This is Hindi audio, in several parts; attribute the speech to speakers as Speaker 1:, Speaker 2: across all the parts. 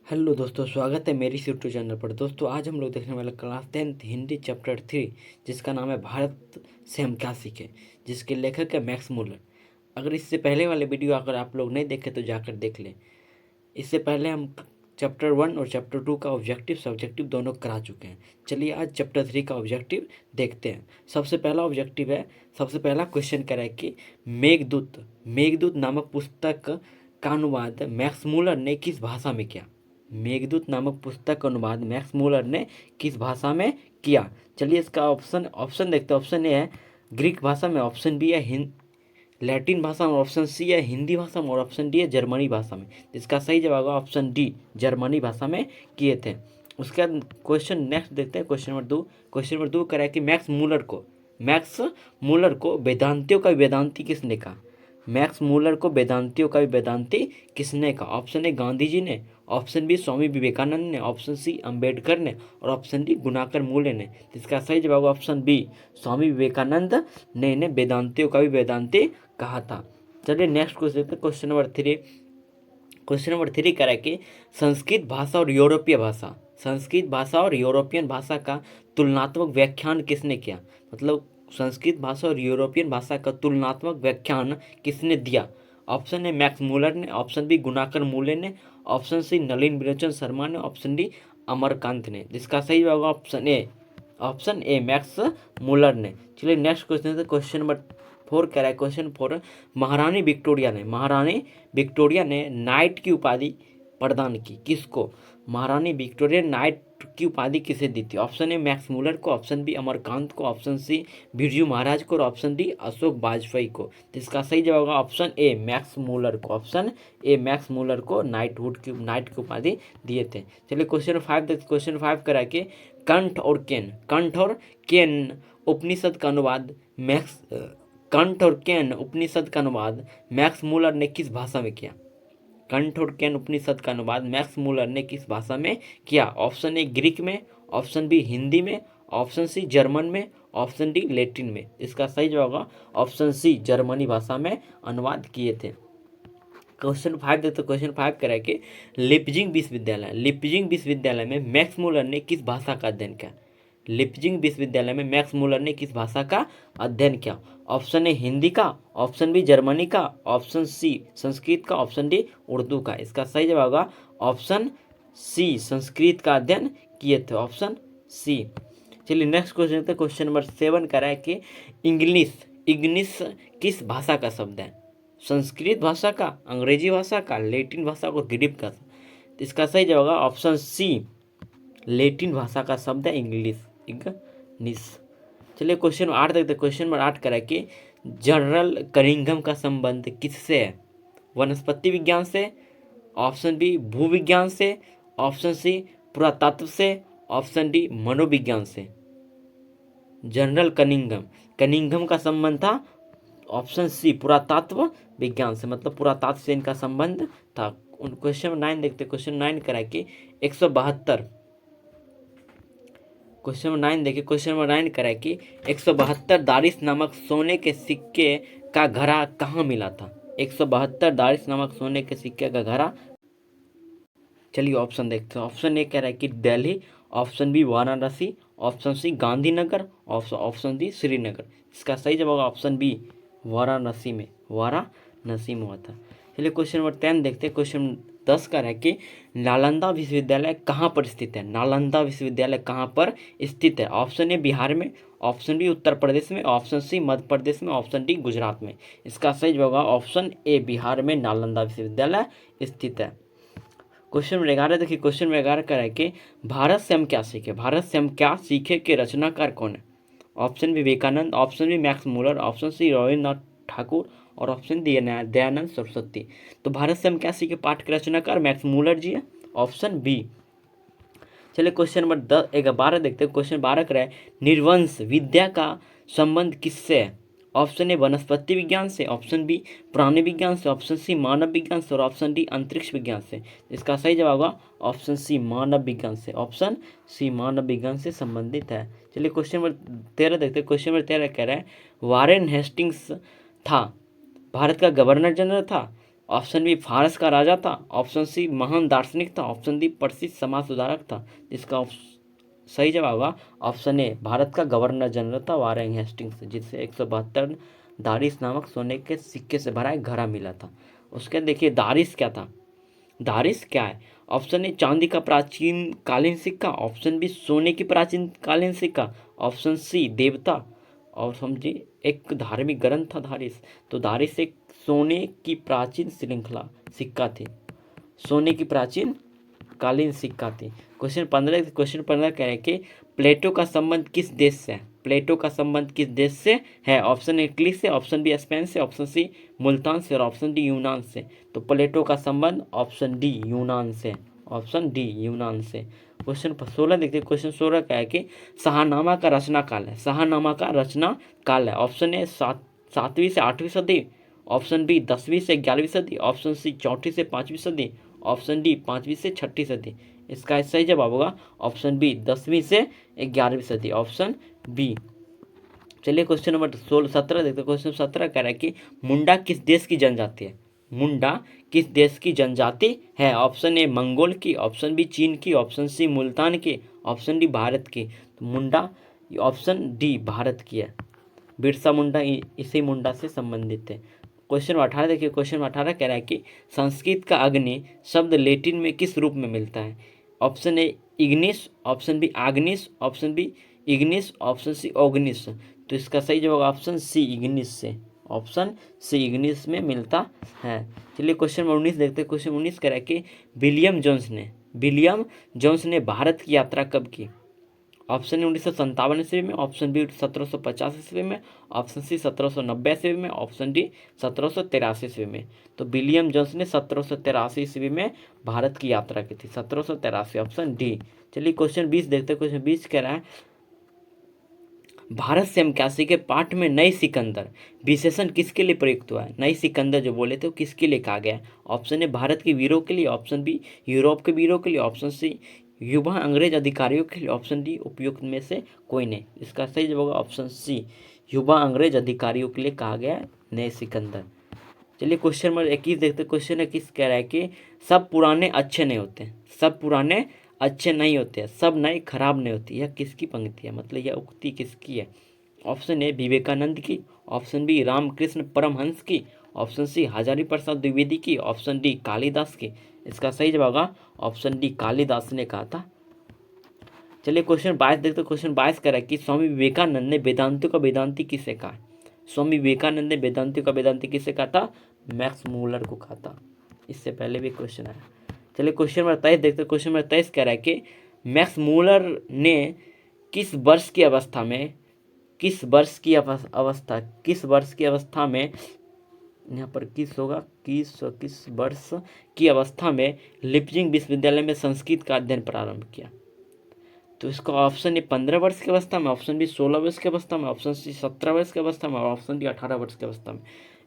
Speaker 1: हेलो दोस्तों, स्वागत है मेरी इस यूट्यूब चैनल पर। दोस्तों आज हम लोग देखने वाले क्लास 10th हिंदी चैप्टर 3, जिसका नाम है भारत से हम क्या सीखे, जिसके लेखक है मैक्स मूलर। अगर इससे पहले वाले वीडियो अगर आप लोग नहीं देखे तो जाकर देख लें। इससे पहले हम चैप्टर 1 और चैप्टर 2 का ऑब्जेक्टिव सब्जेक्टिव दोनों करा चुके हैं। चलिए आज चैप्टर 3 का ऑब्जेक्टिव देखते हैं। सबसे पहला ऑब्जेक्टिव है, सबसे पहला क्वेश्चन करा है कि मेघदूत मेघदूत नामक पुस्तक का अनुवाद मैक्स मूलर ने किस भाषा में किया। मेघदूत नामक पुस्तक का अनुवाद मैक्स मूलर ने किस भाषा में किया। चलिए इसका ऑप्शन देखते हैं। ऑप्शन ए है ग्रीक भाषा में, ऑप्शन बी है लैटिन भाषा में, ऑप्शन सी है हिंदी भाषा में और ऑप्शन डी है जर्मनी भाषा में। इसका सही जवाब होगा ऑप्शन डी, जर्मनी भाषा में किए थे। उसके बाद क्वेश्चन नेक्स्ट देखते हैं, क्वेश्चन नंबर 2। क्वेश्चन नंबर 2 करा है कि मैक्स मूलर को वेदांतियों का वेदांती किसने कहा। मैक्स मूलर को वेदांतियों का वेदांती किसने कहा। ऑप्शन ए गांधी जी ने, ऑप्शन बी स्वामी विवेकानंद ने, ऑप्शन सी अंबेडकर ने और ऑप्शन डी गुणाकर मूले ने। इसका सही जवाब ऑप्शन बी, स्वामी विवेकानंद ने वेदांतियों का भी वेदांती कहा था। चलिए नेक्स्ट क्वेश्चन देखते हैं, क्वेश्चन नंबर 3। क्वेश्चन नंबर 3 करा कि संस्कृत भाषा और यूरोपियन भाषा का तुलनात्मक व्याख्यान किसने किया। मतलब संस्कृत भाषा और यूरोपियन भाषा का तुलनात्मक व्याख्यान किसने दिया। ऑप्शन ए मैक्स मूलर ने, ऑप्शन बी गुणाकर मूले ने, ऑप्शन सी नलिन विलोचन शर्मा ने, ऑप्शन डी अमरकांत ने। जिसका सही जवाब ऑप्शन ए मैक्स मूलर ने। चलिए नेक्स्ट क्वेश्चन, क्वेश्चन नंबर 4 कह रहा है। क्वेश्चन 4, महारानी विक्टोरिया ने नाइट की उपाधि प्रदान की किसको। महारानी विक्टोरिया नाइट की उपाधि किसे दी थी। ऑप्शन ए मैक्स मूलर को, ऑप्शन बी अमरकांत को, ऑप्शन सी बिरजू महाराज को और ऑप्शन डी अशोक वाजपेयी को। इसका सही जवाब होगा ऑप्शन ए मैक्स मूलर को। ऑप्शन ए मैक्स मूलर को नाइट की उपाधि दिए थे। चलिए क्वेश्चन 5 देखते। क्वेश्चन 5 करा के कंठ और केन उपनिषद का अनुवाद मैक्स मूलर ने किस भाषा में किया। कंठ और कैन उपनिषद का अनुवाद मैक्स मूलर ने किस भाषा में किया। ऑप्शन ए ग्रीक में, ऑप्शन बी हिंदी में, ऑप्शन सी जर्मन में, ऑप्शन डी लैटिन में। इसका सही जवाब होगा ऑप्शन सी, जर्मनी भाषा में अनुवाद किए थे। क्वेश्चन 5 देखते। क्वेश्चन 5 करा कि लिपजिंग विश्वविद्यालय में मैक्स मूलर ने किस भाषा का अध्ययन किया। लिपजिंग विश्वविद्यालय में मैक्स मूलर ने किस भाषा का अध्ययन किया। ऑप्शन ए हिंदी का, ऑप्शन बी जर्मनी का, ऑप्शन सी संस्कृत का, ऑप्शन डी उर्दू का। इसका सही जवाब होगा ऑप्शन सी, संस्कृत का अध्ययन किए थे, ऑप्शन सी। चलिए नेक्स्ट क्वेश्चन देखते हैं। क्वेश्चन नंबर 7 करा है कि इंग्लिश किस भाषा का शब्द है। संस्कृत भाषा का, अंग्रेजी भाषा का, लैटिन भाषा और ग्रीक का। इसका सही जवाब होगा ऑप्शन सी, लैटिन भाषा का शब्द है इंग्लिश। चलिए क्वेश्चन 8 देखते। क्वेश्चन नंबर 8 करा कि जनरल कनिंघम का संबंध किससे है। वनस्पति विज्ञान से, ऑप्शन बी भूविज्ञान से, ऑप्शन सी पुरातत्व से, ऑप्शन डी मनोविज्ञान से। जनरल कनिंघम का संबंध था ऑप्शन सी पुरातत्व विज्ञान से, मतलब पुरातत्व से इनका संबंध था। क्वेश्चन 9 देखते। क्वेश्चन 9 करा कि 172 क्वेश्चन नंबर 9 देखिए। क्वेश्चन नंबर 9 करा कि 172 दारिस नामक सोने के सिक्के का घड़ा कहाँ मिला था। 172 दारिस नामक सोने के सिक्के का घड़ा। चलिए ऑप्शन देखते हैं। ऑप्शन ए कह रहा है कि Delhi, option B Varanasi, option C Gandhinagar, option D Srinagar. इसका सही जवाब ऑप्शन बी, वाराणसी में हुआ था। चलिए क्वेश्चन नंबर 10 देखते हैं। क्वेश्चन 10 का है कि नालंदा विश्वविद्यालय कहाँ पर स्थित है। नालंदा विश्वविद्यालय कहाँ पर स्थित है। ऑप्शन ए बिहार में, ऑप्शन बी उत्तर प्रदेश में, ऑप्शन सी मध्य प्रदेश में, ऑप्शन डी गुजरात में। इसका सही जवाब ऑप्शन ए, बिहार में नालंदा विश्वविद्यालय स्थित है। क्वेश्चन नंबर 11 देखिए। क्वेश्चन नंबर 11 का है कि भारत से हम क्या सीखे के रचनाकार कौन है। Option B Vivekananda, option B Max Muller, option C Rabindranath Thakur और ऑप्शन डी दयानंद सरस्वती। तो भारत से हम क्या सीखे पाठ के रचनाकार मैक्स मूलर जी है, ऑप्शन बी। चलिए क्वेश्चन नंबर 12 देखते हैं। क्वेश्चन 12 का है निर्वंश विद्या का संबंध किससे है। ऑप्शन ए वनस्पति विज्ञान से, ऑप्शन बी प्राणी विज्ञान से, ऑप्शन सी मानव विज्ञान से और ऑप्शन डी अंतरिक्ष विज्ञान से। इसका सही जवाब होगा ऑप्शन सी मानव विज्ञान से। ऑप्शन सी मानव विज्ञान से संबंधित है। चलिए क्वेश्चन नंबर 13 देखते हैं। क्वेश्चन नंबर 13 कह रहा है वारेन हेस्टिंग्स था भारत का गवर्नर जनरल था, ऑप्शन बी फारस का राजा था, ऑप्शन सी महान दार्शनिक था, ऑप्शन डी प्रसिद्ध समाज सुधारक था। इसका सही जवाब होगा ऑप्शन ए, भारत का गवर्नर जनरल था वारेन हेस्टिंग्स, जिससे 172 दारिस नामक सोने के सिक्के से भरा एक घड़ा मिला था। उसके देखिए दारिस क्या था, दारिस क्या है? ऑप्शन ए चांदी का प्राचीन कालीन सिक्का, ऑप्शन बी सोने की प्राचीन कालीन सिक्का, ऑप्शन सी देवता, और समझिए एक धार्मिक ग्रंथ था दारिस। तो दारिस एक सोने की प्राचीन श्रृंखला सिक्का थी, सोने की प्राचीन कालीन सिक्का थी। क्वेश्चन 15 कह रहे कि प्लेटो का संबंध किस देश से है? प्लेटो का संबंध किस देश से है? ऑप्शन ए इटली से, ऑप्शन बी स्पेन से, ऑप्शन सी मुल्तान से और ऑप्शन डी यूनान से। तो प्लेटो का संबंध ऑप्शन डी यूनान से, ऑप्शन डी यूनान से। क्वेश्चन 16 देखते हैं। क्वेश्चन 16 क्या है कि शाहनामा का रचना काल है, शाहनामा का रचना काल है। ऑप्शन ए 7वीं से 8वीं सदी, ऑप्शन बी 10वीं से 11वीं सदी, ऑप्शन सी 4ठी से 5वीं सदी, ऑप्शन डी 5वीं से 6ठी सदी। इसका सही जवाब होगा ऑप्शन बी 10वीं से 11वीं सदी, ऑप्शन बी। चलिए क्वेश्चन नंबर 17 देखते हैं। क्वेश्चन 17 कह रहा है कि मुंडा किस देश की जनजाति है? मुंडा किस देश की जनजाति है? ऑप्शन ए मंगोल की, ऑप्शन बी चीन की, ऑप्शन सी मुल्तान की, ऑप्शन डी भारत की। तो मुंडा ऑप्शन डी भारत की है, बिरसा मुंडा इसी मुंडा से संबंधित है। क्वेश्चन 18 देखिए। क्वेश्चन 18 कह रहा है कि संस्कृत का अग्नि शब्द लेटिन में किस रूप में मिलता है? Option A ignis, option B agnis, option B ignis, option C ognis. तो इसका सही जवाब ऑप्शन सी इग्निस से, ऑप्शन सी इग्निस में मिलता है। चलिए क्वेश्चन 19 देखते हैं। क्वेश्चन 19 कह रहा है कि विलियम जोन्स ने भारत की यात्रा कब की? ऑप्शन ए 1957 ईस्वी में, ऑप्शन बी 1750 ईस्वी में, ऑप्शन सी 1790 ईस्वी में, ऑप्शन डी 1783 ईस्वी में। तो विलियम जोन्स ने 1783 ईस्वी में भारत की यात्रा की थी, 1783, ऑप्शन डी। चलिए क्वेश्चन 20 देखते हैं। क्वेश्चन 20 कह रहा है भारत से 81 के पाठ में नई सिकंदर विशेषण किसके लिए प्रयुक्त हुआ है? नई सिकंदर जो बोले थे वो किसके लिए कहा गया है? ऑप्शन ए भारत के वीरों के लिए, ऑप्शन बी यूरोप के वीरों के लिए, ऑप्शन सी युवा अंग्रेज अधिकारियों के लिए, ऑप्शन डी उपयुक्त में से कोई नहीं। इसका सही जवाब होगा ऑप्शन सी, युवा अंग्रेज अधिकारियों के लिए कहा गया है नए सिकंदर। चलिए क्वेश्चन नंबर 21 देखते हैं। क्वेश्चन 21 कह रहा है कि सब पुराने अच्छे नहीं होते, सब पुराने अच्छे नहीं होते, सब नए खराब नहीं होती। यह किसकी पंक्ति है, मतलब यह उक्ति किसकी है? ऑप्शन ए विवेकानंद की, ऑप्शन बी रामकृष्ण परमहंस की, ऑप्शन सी हजारी प्रसाद द्विवेदी की, ऑप्शन डी कालिदास की। इसका सही जवाब होगा ऑप्शन डी कालिदास ने कहा था। चलिए क्वेश्चन 22 देखते। क्वेश्चन 22 कह रहा है कि स्वामी विवेकानंद ने वेदांतों का वेदांती किसे कहा? स्वामी विवेकानंद ने वेदांतियों का वेदांती किसे कहा था? मैक्स मूलर को कहा था। इससे पहले भी क्वेश्चन आया। चलिए क्वेश्चन नंबर 23 देखते हैं। क्वेश्चन नंबर 23 कह रहा है कि मैक्स मूलर ने किस वर्ष की अवस्था में किस वर्ष की अवस्था में यहाँ पर किस होगा, किस वर्ष की अवस्था में लिपजिंग विश्वविद्यालय में संस्कृत का अध्ययन प्रारंभ किया? तो इसका ऑप्शन ए 15 वर्ष की अवस्था में, ऑप्शन बी 16 वर्ष की अवस्था में, ऑप्शन सी 17 वर्ष की अवस्था में, और ऑप्शन डी 18 वर्ष की अवस्था में।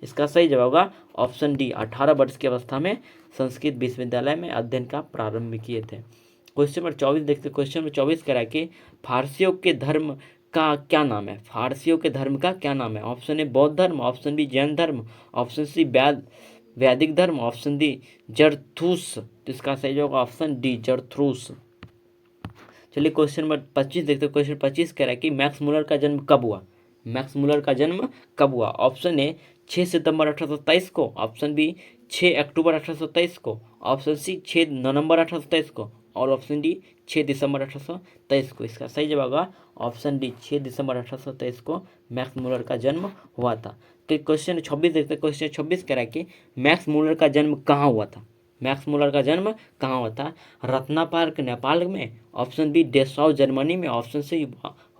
Speaker 1: इसका सही जवाब होगा ऑप्शन डी 18 वर्ष की अवस्था में संस्कृत विश्वविद्यालय में अध्ययन का प्रारंभ किए थे। क्वेश्चन नंबर 24 देखते। क्वेश्चन नंबर 24 कह रहा है कि फारसियों के धर्म का क्या नाम है? फारसियों के धर्म का क्या नाम है? ऑप्शन ए बौद्ध धर्म, ऑप्शन बी जैन धर्म, ऑप्शन सी वैदिक धर्म, ऑप्शन डी जरथूस। तो इसका सही जवाब ऑप्शन डी जरथूस। चलिए क्वेश्चन नंबर 25 देखते हैं। क्वेश्चन 25 कह रहा है कि मैक्स मूलर का जन्म कब हुआ? मैक्स मूलर का जन्म कब हुआ? ऑप्शन ए 6 सितंबर 1827 को, ऑप्शन बी 6 अक्टूबर 1827 को, ऑप्शन सी 6 नवंबर 1827 को, और ऑप्शन डी 6 दिसंबर 1823 को। इसका सही जवाब होगा ऑप्शन डी 6 दिसंबर 1823 को मैक्स मूलर का जन्म हुआ था। क्वेश्चन 26 देखते हैं। क्वेश्चन 26 कह रहा है कि मैक्स मूलर का जन्म कहाँ हुआ था? मैक्स मूलर का जन्म कहाँ हुआ था? रत्ना पार्क नेपाल में, ऑप्शन बी डेसॉ जर्मनी में, ऑप्शन सी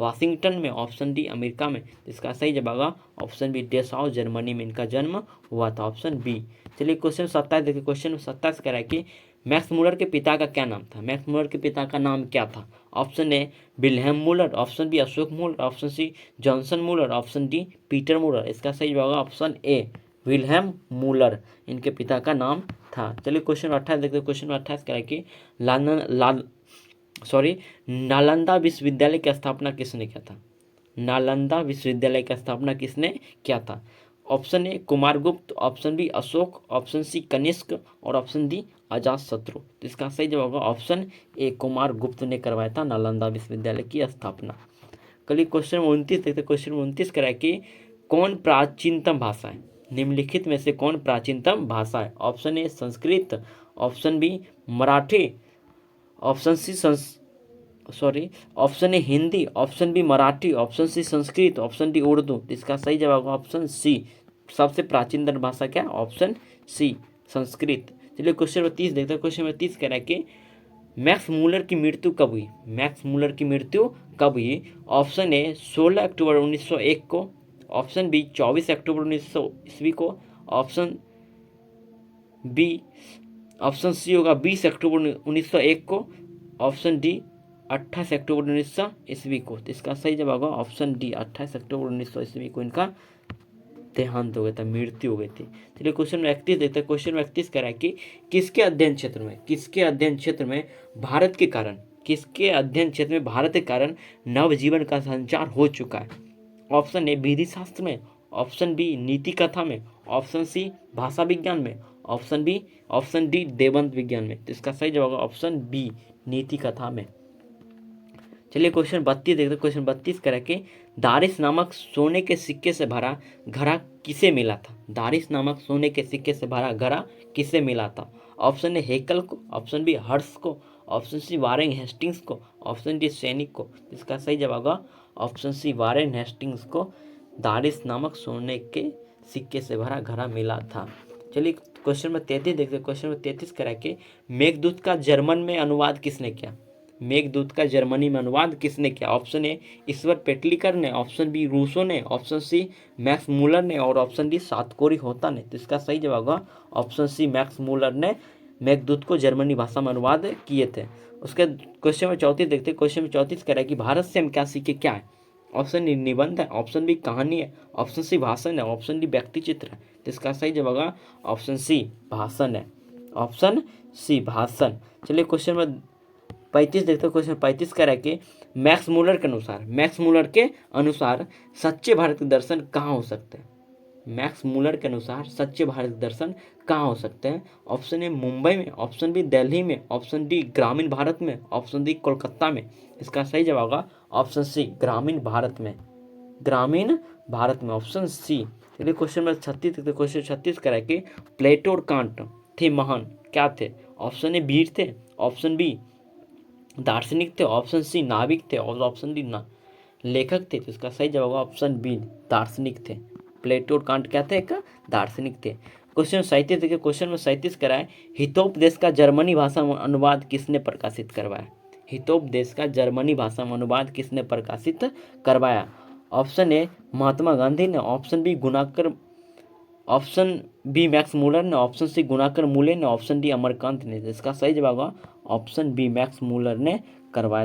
Speaker 1: वाशिंगटन में, ऑप्शन डी अमेरिका में। इसका सही जवाब होगा ऑप्शन बी डेसॉ जर्मनी में इनका जन्म हुआ था, ऑप्शन बी। चलिए क्वेश्चन 27 देखिए। क्वेश्चन 27 कह रहा है कि मैक्स मूलर के पिता का क्या नाम था? मैक्स मूलर के पिता का नाम क्या था? Option A Wilhelm Muller, option B Ashok Muller, option C Johnson Muller, option D Peter Muller. इसका सही जवाब होगा ऑप्शन ए विल्हेम मूलर इनके पिता का नाम था। चलिए क्वेश्चन 28 देखते हैं। क्वेश्चन 28 कह रहा है कि नालंदा विश्वविद्यालय की स्थापना किसने किया था? नालंदा विश्वविद्यालय की स्थापना किसने किया था? Option A Kumaragupta, option B Ashok, option C Kanishka और ऑप्शन डी अजातशत्रु। तो इसका सही जवाब होगा ऑप्शन ए कुमारगुप्त ने करवाया था नालंदा विश्वविद्यालय की स्थापना। कल क्वेश्चन 29 देखते, क्वेश्चन 29 करा कि कौन प्राचीनतम भाषा है, निम्नलिखित में से कौन प्राचीनतम भाषा है। Option A Sanskrit, option B Marathi, option C option A Hindi, option B Marathi, option C Sanskrit, option D Urdu. तो इसका सही जवाब होगा ऑप्शन सी, सबसे प्राचीनतम भाषा क्या, ऑप्शन सी संस्कृत। चलिए क्वेश्चन 32 देखते हैं, क्वेश्चन 32 कह रहा है कि मैक्स मूलर की मृत्यु कब हुई, मैक्स मूलर की मृत्यु कब हुई। ऑप्शन ए 16 अक्टूबर 1901 को, ऑप्शन बी 24 अक्टूबर 1900 ईस्वी को, ऑप्शन बी ऑप्शन सी होगा 20 अक्टूबर 1901 को, ऑप्शन डी 28 अक्टूबर 1900 ईस्वी को। तो इसका सही जवाब होगा ऑप्शन डी 28 अक्टूबर 1900 ईस्वी को इनका देहांत हो गया था, मृत्यु हो गई थी। चलिए क्वेश्चन 31 देखते हैं, क्वेश्चन 31 कह रहा है कि किसके अध्ययन क्षेत्र में, किसके अध्ययन क्षेत्र में भारत के कारण, किसके अध्ययन क्षेत्र में भारत के कारण नवजीवन का संचार हो चुका है। ऑप्शन ए विधि शास्त्र में, ऑप्शन बी नीति कथा में, ऑप्शन सी भाषा विज्ञान में, ऑप्शन डी देवंत विज्ञान में। तो इसका सही जवाब ऑप्शन बी नीति कथा में। चलिए क्वेश्चन 32 देखते, क्वेश्चन 32 कह रहा है कि दारिस नामक सोने के सिक्के से भरा घड़ा किसे मिला था, दारिस नामक सोने के सिक्के से भरा घड़ा किसे मिला था। ऑप्शन ए हेकल को, ऑप्शन बी हर्ष को, ऑप्शन सी वारेन हेस्टिंग्स को, ऑप्शन डी सैनिक को। इसका सही जवाब होगा ऑप्शन सी वारेन हेस्टिंग्स को दारिस नामक सोने के सिक्के से भरा घड़ा मिला था। चलिए क्वेश्चन में 33 देखते, क्वेश्चन में 33 कह रहा है कि मेघदूत का जर्मन में अनुवाद किसने किया, मेघदूत का जर्मनी में अनुवाद किसने किया। ऑप्शन ए ईश्वर पेटलीकर ने, ऑप्शन बी रूसो ने, ऑप्शन सी मैक्स मूलर ने और ऑप्शन डी सातकोरी होता ने। तो इसका सही जवाब होगा ऑप्शन सी मैक्स मूलर ने मेघदूत को जर्मनी भाषा में अनुवाद किए थे। उसके क्वेश्चन में 34 देखते, क्वेश्चन में 34 कह रहा है कि भारत से हम क्या सीखे, क्या है। ऑप्शन डी निबंध है, ऑप्शन बी कहानी है, ऑप्शन सी भाषण है, ऑप्शन डी व्यक्ति चित्र है। तो इसका सही जवाब होगा ऑप्शन सी भाषण है, ऑप्शन सी भाषण। चलिए क्वेश्चन में 35 देखते हैं, क्वेश्चन 35 कह रहा है कि मैक्स मूलर के अनुसार, मैक्स मूलर के अनुसार सच्चे भारत के दर्शन कहाँ हो सकते हैं, मैक्स मूलर के अनुसार सच्चे भारत के दर्शन कहाँ हो सकते हैं। ऑप्शन ए मुंबई में, ऑप्शन बी दिल्ली में, ऑप्शन डी ग्रामीण भारत में, ऑप्शन डी कोलकाता में। इसका सही जवाब होगा ऑप्शन सी ग्रामीण भारत में, ग्रामीण भारत में, ऑप्शन सी। चलिए क्वेश्चन में 36 देखते, क्वेश्चन 36 कह रहा है कि प्लेटो और कांट थे महान क्या थे। ऑप्शन ए वीर थे, ऑप्शन बी दार्शनिक थे, ऑप्शन सी नाविक थे और ऑप्शन डी ना लेखक थे। तो इसका सही जवाब होगा ऑप्शन बी दार्शनिक थे। प्लेटो और कांट क्या थे, एक दार्शनिक थे। क्वेश्चन 37 देखिए, क्वेश्चन में 37 कराए हितोपदेश का जर्मनी भाषा में अनुवाद किसने प्रकाशित करवाया, हितोपदेश का जर्मनी भाषा में अनुवाद किसने प्रकाशित करवाया। ऑप्शन ए महात्मा गांधी ने, option B Gunakar, option B Max Muller ने, ऑप्शन सी गुणाकर मूले ने, ऑप्शन डी अमरकांत ने। इसका सही जवाब होगा ऑप्शन बी मैक्स मूलर ने करवाया।